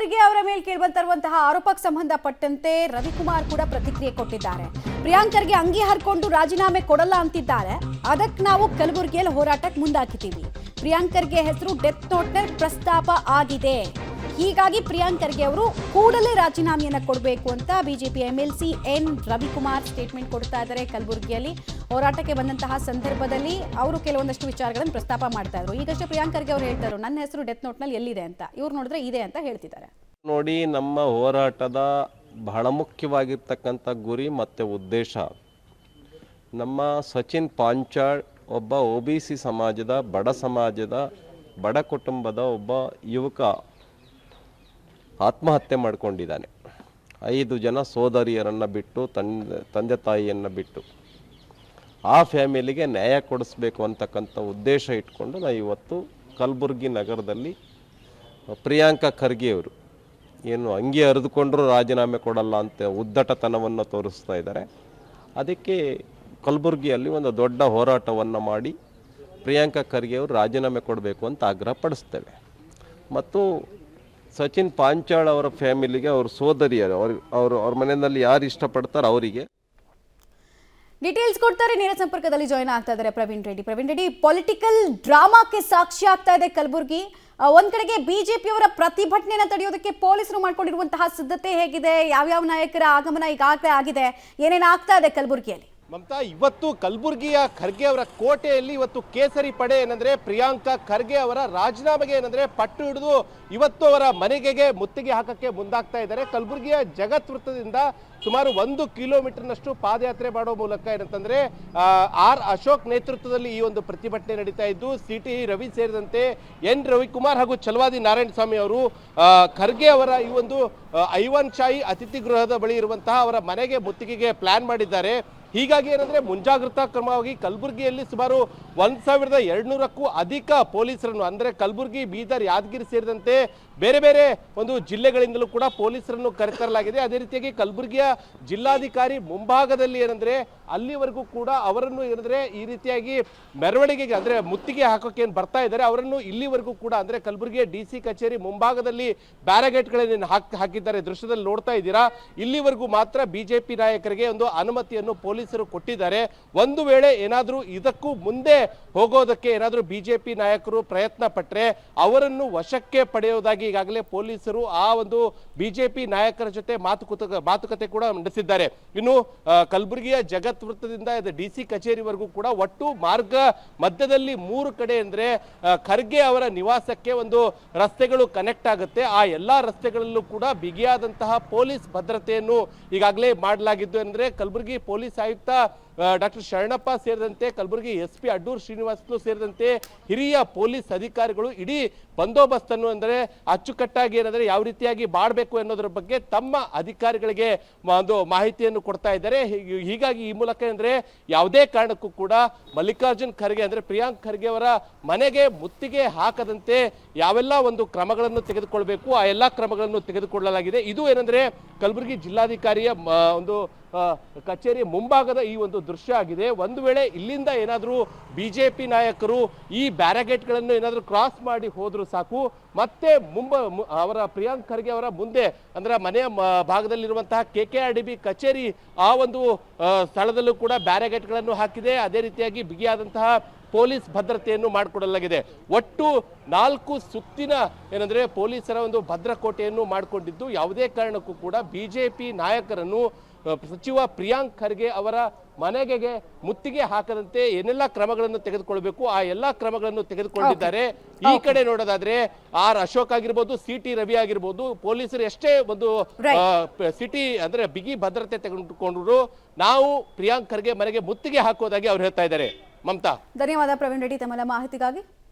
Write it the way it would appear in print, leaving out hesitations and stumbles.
ಖರ್ಗೆ ಅವರ ಮೇಲೆ ಕೇಳಿಬಂತಿರುವಂತಹ ಆರೋಪಕ್ಕೆ ಸಂಬಂಧಪಟ್ಟಂತೆ ರವಿಕುಮಾರ್ ಕೂಡ ಪ್ರತಿಕ್ರಿಯೆ ಕೊಟ್ಟಿದ್ದಾರೆ. ಪ್ರಿಯಾಂಕ್ ಖರ್ಗೆ ಅಂಗಿ ಹರ್ಕೊಂಡು ರಾಜೀನಾಮೆ ಕೊಡಲ್ಲ ಅಂತಿದ್ದಾರೆ. ಅದಕ್ಕೆ ನಾವು ಕಲಬುರಗಿಯಲ್ಲಿ ಹೋರಾಟಕ್ಕೆ ಮುಂದಾಕಿದ್ದೀವಿ. ಪ್ರಿಯಾಂಕ್ ಖರ್ಗೆ ಹೆಸರು ಡೆತ್ ನೋಟ್ನಲ್ಲಿ ಪ್ರಸ್ತಾಪ ಆಗಿದೆ. ಹೀಗಾಗಿ ಪ್ರಿಯಾಂಕ್ ಖರ್ಗೆ ಅವರು ಕೂಡಲೇ ರಾಜೀನಾಮೆಯನ್ನ ಕೊಡಬೇಕು ಅಂತ BJP MLC N Ravikumar statement ಕೊಡ್ತಾ ಇದ್ದಾರೆ. ಕಲಬುರಗಿಯಲ್ಲಿ ಹೋರಾಟಕ್ಕೆ ಬಂದಂತಹ ಸಂದರ್ಭದಲ್ಲಿ ಅವರು ಕೆಲವೊಂದಷ್ಟು ವಿಚಾರಗಳನ್ನು ಪ್ರಸ್ತಾಪ ಮಾಡ್ತಾ ಇದ್ರು. ಈಗಷ್ಟೇ ಪ್ರಿಯಾಂಕ್ ಖರ್ಗೆ ಅವರು ಹೇಳ್ತಾರೆ ನನ್ನ ಹೆಸರು ಡೆತ್ ನೋಟ್ನಲ್ಲಿ ಎಲ್ಲಿದೆ ಅಂತ. ಇವ್ರು ನೋಡಿದ್ರೆ ಇದೆ ಅಂತ ಹೇಳ್ತಿದ್ದಾರೆ. ನೋಡಿ, ನಮ್ಮ ಹೋರಾಟದ ಬಹಳ ಮುಖ್ಯವಾಗಿರ್ತಕ್ಕಂಥ ಗುರಿ ಮತ್ತು ಉದ್ದೇಶ, ನಮ್ಮ ಸಚಿನ್ ಪಾಂಚಾಳ್ ಒಬ್ಬ OBC ಸಮಾಜದ ಬಡ ಕುಟುಂಬದ ಒಬ್ಬ ಯುವಕ ಆತ್ಮಹತ್ಯೆ ಮಾಡಿಕೊಂಡಿದ್ದಾನೆ. 5 ಜನ ಸೋದರಿಯರನ್ನು ಬಿಟ್ಟು, ತಂದೆ ತಾಯಿಯನ್ನು ಬಿಟ್ಟು ಆ ಫ್ಯಾಮಿಲಿಗೆ ನ್ಯಾಯ ಕೊಡಿಸ್ಬೇಕು ಅಂತಕ್ಕಂಥ ಉದ್ದೇಶ ಇಟ್ಕೊಂಡು ನಾವು ಇವತ್ತು ಕಲಬುರಗಿ ನಗರದಲ್ಲಿ ಪ್ರಿಯಾಂಕ ಖರ್ಗೆಯವರು ಏನು ಅಂಗಿ ಹರಿದುಕೊಂಡ್ರೂ ರಾಜೀನಾಮೆ ಕೊಡಲ್ಲ ಅಂತ ಉದ್ದಟತನವನ್ನು ತೋರಿಸ್ತಾ ಇದ್ದಾರೆ. ಅದಕ್ಕೆ ಕಲಬುರಗಿಯಲ್ಲಿ ಒಂದು ದೊಡ್ಡ ಹೋರಾಟವನ್ನು ಮಾಡಿ ಪ್ರಿಯಾಂಕ ಖರ್ಗೆಯವರು ರಾಜೀನಾಮೆ ಕೊಡಬೇಕು ಅಂತ ಆಗ್ರಹಪಡಿಸ್ತೇವೆ. ಮತ್ತು ಸಚಿನ್ ಪಾಂಚಾಳ್ ಅವರ ಫ್ಯಾಮಿಲಿಗೆ ಅವ್ರ ಸೋದರಿಯರು ಅವ್ರ ಮನೆಯಲ್ಲಿ ಯಾರು ಇಷ್ಟಪಡ್ತಾರೆ ಅವರಿಗೆ ಡೀಟೇಲ್ಸ್ ಕೊಡ್ತಾರೆ. ನೇರ ಸಂಪರ್ಕದಲ್ಲಿ ಜಾಯ್ನ್ ಆಗ್ತಾ ಇದ್ದಾರೆ ಪ್ರವೀಣ್ ರೆಡ್ಡಿ. ಪೊಲಿಟಿಕಲ್ ಡ್ರಾಮಾಕ್ಕೆ ಸಾಕ್ಷಿ ಆಗ್ತಾ ಇದೆ ಕಲಬುರಗಿ. ಒಂದ್ ಕಡೆಗೆ ಬಿಜೆಪಿಯವರ ಪ್ರತಿಭಟನೆಯನ್ನು ತಡೆಯೋದಕ್ಕೆ ಪೊಲೀಸರು ಮಾಡ್ಕೊಂಡಿರುವಂತಹ ಸಿದ್ಧತೆ ಹೇಗಿದೆ? ಯಾವ್ಯಾವ ನಾಯಕರ ಆಗಮನ ಈಗಾಗಲೇ ಆಗಿದೆ? ಏನೇನು ಆಗ್ತಾ ಇದೆ ಕಲಬುರಗಿಯಲ್ಲಿ? ಮಮತಾ, ಇವತ್ತು ಕಲಬುರಗಿಯ ಖರ್ಗೆ ಅವರ ಕೋಟೆಯಲ್ಲಿ ಇವತ್ತು ಕೇಸರಿ ಪಡೆ ಏನಂದ್ರೆ ಪ್ರಿಯಾಂಕ ಖರ್ಗೆ ಅವರ ರಾಜೀನಾಮೆಗೆ ಏನಂದ್ರೆ ಪಟ್ಟು ಹಿಡಿದು ಇವತ್ತು ಅವರ ಮನೆಗೆ ಮುತ್ತಿಗೆ ಹಾಕಕ್ಕೆ ಮುಂದಾಗ್ತಾ ಇದ್ದಾರೆ. ಕಲಬುರಗಿಯ ಜಗತ್ ವೃತ್ತದಿಂದ ಸುಮಾರು 1 ಕಿಲೋಮೀಟರ್ನಷ್ಟು ಪಾದಯಾತ್ರೆ ಮಾಡೋ ಮೂಲಕ ಏನಂತಂದ್ರೆ ಆರ್ ಅಶೋಕ್ ನೇತೃತ್ವದಲ್ಲಿ ಈ ಒಂದು ಪ್ರತಿಭಟನೆ ನಡೀತಾ ಇದ್ದು, CT ರವಿ ಸೇರಿದಂತೆ ಎನ್ ರವಿಕುಮಾರ್ ಹಾಗೂ ಛಲವಾದಿ ನಾರಾಯಣ ಸ್ವಾಮಿ ಅವರು ಖರ್ಗೆ ಅವರ ಈ ಒಂದು ಐವನ್ ಶಾಹಿ ಅತಿಥಿ ಗೃಹದ ಬಳಿ ಇರುವಂತಹ ಅವರ ಮನೆಗೆ ಮುತ್ತಿಗೆಗೆ ಪ್ಲಾನ್ ಮಾಡಿದ್ದಾರೆ. ಹೀಗಾಗಿ ಏನಂದ್ರೆ ಮುಂಜಾಗ್ರತಾ ಕ್ರಮವಾಗಿ ಕಲಬುರಗಿಯಲ್ಲಿ ಸುಮಾರು 1200ಕ್ಕೂ ಅಧಿಕ ಪೊಲೀಸರನ್ನು ಅಂದ್ರೆ ಕಲಬುರಗಿ, ಬೀದರ್, ಯಾದಗಿರಿ ಸೇರಿದಂತೆ ಬೇರೆ ಬೇರೆ ಒಂದು ಜಿಲ್ಲೆಗಳಿಂದಲೂ ಕೂಡ ಪೊಲೀಸರನ್ನು ಕರೆತರಲಾಗಿದೆ. ಅದೇ ರೀತಿಯಾಗಿ ಕಲಬುರಗಿಯ ಜಿಲ್ಲಾಧಿಕಾರಿ ಮುಂಭಾಗದಲ್ಲಿ ಏನಂದ್ರೆ ಅಲ್ಲಿವರೆಗೂ ಕೂಡ ಅವರನ್ನು ಏನಂದ್ರೆ ಈ ರೀತಿಯಾಗಿ ಮೆರವಣಿಗೆಗೆ ಅಂದ್ರೆ ಮುತ್ತಿಗೆ ಹಾಕೋಕೆ ಏನು ಬರ್ತಾ ಇದ್ದಾರೆ ಅವರನ್ನು ಇಲ್ಲಿವರೆಗೂ ಕೂಡ ಅಂದ್ರೆ ಕಲಬುರಗಿಯ DC ಕಚೇರಿ ಮುಂಭಾಗದಲ್ಲಿ ಬ್ಯಾರಿಗೇಡ್ಗಳನ್ನು ಹಾಕಿದ್ದಾರೆ. ದೃಶ್ಯದಲ್ಲಿ ನೋಡ್ತಾ ಇದ್ದೀರಾ. ಇಲ್ಲಿವರೆಗೂ ಮಾತ್ರ ಬಿಜೆಪಿ ನಾಯಕರಿಗೆ ಒಂದು ಅನುಮತಿಯನ್ನು ಪೊಲೀಸರು ಕೊಟ್ಟಿದ್ದಾರೆ. ಒಂದು ವೇಳೆ ಏನಾದರೂ ಇದಕ್ಕೂ ಮುಂದೆ ಹೋಗೋದಕ್ಕೆ ಏನಾದರೂ ಬಿಜೆಪಿ ನಾಯಕರು ಪ್ರಯತ್ನ ಪಟ್ಟರೆ ಅವರನ್ನು ವಶಕ್ಕೆ ಪಡೆಯುವುದಾಗಿ ಈಗಾಗಲೇ ಪೊಲೀಸರು ಆ ಒಂದು ಬಿಜೆಪಿ ನಾಯಕರ ಜೊತೆ ಮಾತುಕತೆ ಕೂಡ ನಡೆಸಿದ್ದಾರೆ. ಇನ್ನು ಕಲಬುರಗಿಯ ಜಗತ್ ವೃತ್ತದಿಂದ DC ಕಚೇರಿವರೆಗೂ ಕೂಡ ಒಟ್ಟು ಮಾರ್ಗ ಮಧ್ಯದಲ್ಲಿ 3 ಕಡೆ ಅಂದ್ರೆ ಖರ್ಗೆ ಅವರ ನಿವಾಸಕ್ಕೆ ಒಂದು ರಸ್ತೆಗಳು ಕನೆಕ್ಟ್ ಆಗುತ್ತೆ. ಆ ಎಲ್ಲಾ ರಸ್ತೆಗಳಲ್ಲೂ ಕೂಡ ಬಿಗಿಯಾದಂತಹ ಪೊಲೀಸ್ ಭದ್ರತೆಯನ್ನು ಈಗಾಗಲೇ ಮಾಡಲಾಗಿದ್ದು. ಅಂದ್ರೆ ಕಲಬುರಗಿ ಪೊಲೀಸ್ ಆಯುಕ್ತ ಡಾಕ್ಟರ್ ಶರಣಪ್ಪ ಸೇರಿದಂತೆ ಕಲಬುರಗಿ SP ಅಡ್ಡೂರು ಶ್ರೀನಿವಾಸಲು ಸೇರಿದಂತೆ ಹಿರಿಯ ಪೊಲೀಸ್ ಅಧಿಕಾರಿಗಳು ಇಡೀ ಬಂದೋಬಸ್ತನ್ನು ಅಂದರೆ ಅಚ್ಚುಕಟ್ಟಾಗಿ ಏನಂದ್ರೆ ಯಾವ ರೀತಿಯಾಗಿ ಮಾಡಬೇಕು ಅನ್ನೋದ್ರ ಬಗ್ಗೆ ತಮ್ಮ ಅಧಿಕಾರಿಗಳಿಗೆ ಒಂದು ಮಾಹಿತಿಯನ್ನು ಕೊಡ್ತಾ ಇದ್ದಾರೆ. ಹೀಗಾಗಿ ಈ ಮೂಲಕ ಅಂದ್ರೆ ಯಾವುದೇ ಕಾರಣಕ್ಕೂ ಕೂಡ ಮಲ್ಲಿಕಾರ್ಜುನ್ ಖರ್ಗೆ ಅಂದ್ರೆ ಪ್ರಿಯಾಂಕ್ ಖರ್ಗೆ ಅವರ ಮನೆಗೆ ಮುತ್ತಿಗೆ ಹಾಕದಂತೆ ಯಾವೆಲ್ಲ ಒಂದು ಕ್ರಮಗಳನ್ನು ತೆಗೆದುಕೊಳ್ಬೇಕು ಆ ಎಲ್ಲ ಕ್ರಮಗಳನ್ನು ತೆಗೆದುಕೊಳ್ಳಲಾಗಿದೆ. ಇದು ಏನಂದ್ರೆ ಕಲಬುರಗಿ ಜಿಲ್ಲಾಧಿಕಾರಿಯ ಒಂದು ಕಚೇರಿ ಮುಂಭಾಗದ ಈ ಒಂದು ದೃಶ್ಯ ಆಗಿದೆ. ಒಂದು ವೇಳೆ ಇಲ್ಲಿಂದ ಏನಾದರೂ ಬಿಜೆಪಿ ನಾಯಕರು ಈ ಬ್ಯಾರಿಗೇಡ್ಗಳನ್ನು ಏನಾದರೂ ಕ್ರಾಸ್ ಮಾಡಿ ಹೋದ್ರು ಸಾಕು, ಮತ್ತೆ ಅವರ ಪ್ರಿಯಾಂಕ್ ಖರ್ಗೆ ಅವರ ಮುಂದೆ ಅಂದ್ರೆ ಮನೆಯ ಭಾಗದಲ್ಲಿರುವಂತಹ KKRDB ಕಚೇರಿ ಆ ಒಂದು ಸ್ಥಳದಲ್ಲೂ ಕೂಡ ಬ್ಯಾರಿಗೇಡ್ಗಳನ್ನು ಹಾಕಿದೆ. ಅದೇ ರೀತಿಯಾಗಿ ಬಿಗಿಯಾದಂತಹ ಪೊಲೀಸ್ ಭದ್ರತೆಯನ್ನು ಮಾಡಿಕೊಡಲಾಗಿದೆ. ಒಟ್ಟು 4 ಸುತ್ತಿನ ಏನಂದ್ರೆ ಪೊಲೀಸರ ಒಂದು ಭದ್ರಕೋಟೆಯನ್ನು ಮಾಡಿಕೊಂಡಿದ್ದು ಯಾವುದೇ ಕಾರಣಕ್ಕೂ ಕೂಡ ಬಿಜೆಪಿ ನಾಯಕರನ್ನು ಸಚಿವ ಪ್ರಿಯಾಂಕ್ ಖರ್ಗೆ ಅವರ ಮನೆಗೆ ಮುತ್ತಿಗೆ ಹಾಕದಂತೆ ಏನೆಲ್ಲ ಕ್ರಮಗಳನ್ನು ತೆಗೆದುಕೊಳ್ಬೇಕು ಆ ಎಲ್ಲಾ ಕ್ರಮಗಳನ್ನು ತೆಗೆದುಕೊಂಡಿದ್ದಾರೆ. ಈ ಕಡೆ ನೋಡೋದಾದ್ರೆ ಆರ್ ಅಶೋಕ್ ಆಗಿರ್ಬೋದು, CT ರವಿ ಆಗಿರ್ಬೋದು, ಪೊಲೀಸರು ಎಷ್ಟೇ ಒಂದು ಸಿಟಿ ಅಂದ್ರೆ ಬಿಗಿ ಭದ್ರತೆ ತೆಗೆದುಕೊಂಡ್ರು ನಾವು ಪ್ರಿಯಾಂಕ್ ಖರ್ಗೆ ಮನೆಗೆ ಮುತ್ತಿಗೆ ಹಾಕೋದಾಗಿ ಅವ್ರು ಹೇಳ್ತಾ ಇದ್ದಾರೆ. ಮಮತಾ, ಧನ್ಯವಾದ ಪ್ರವೀಣ್ ರೆಡ್ಡಿ ತಮ್ಮ ಮಾಹಿತಿಗಾಗಿ.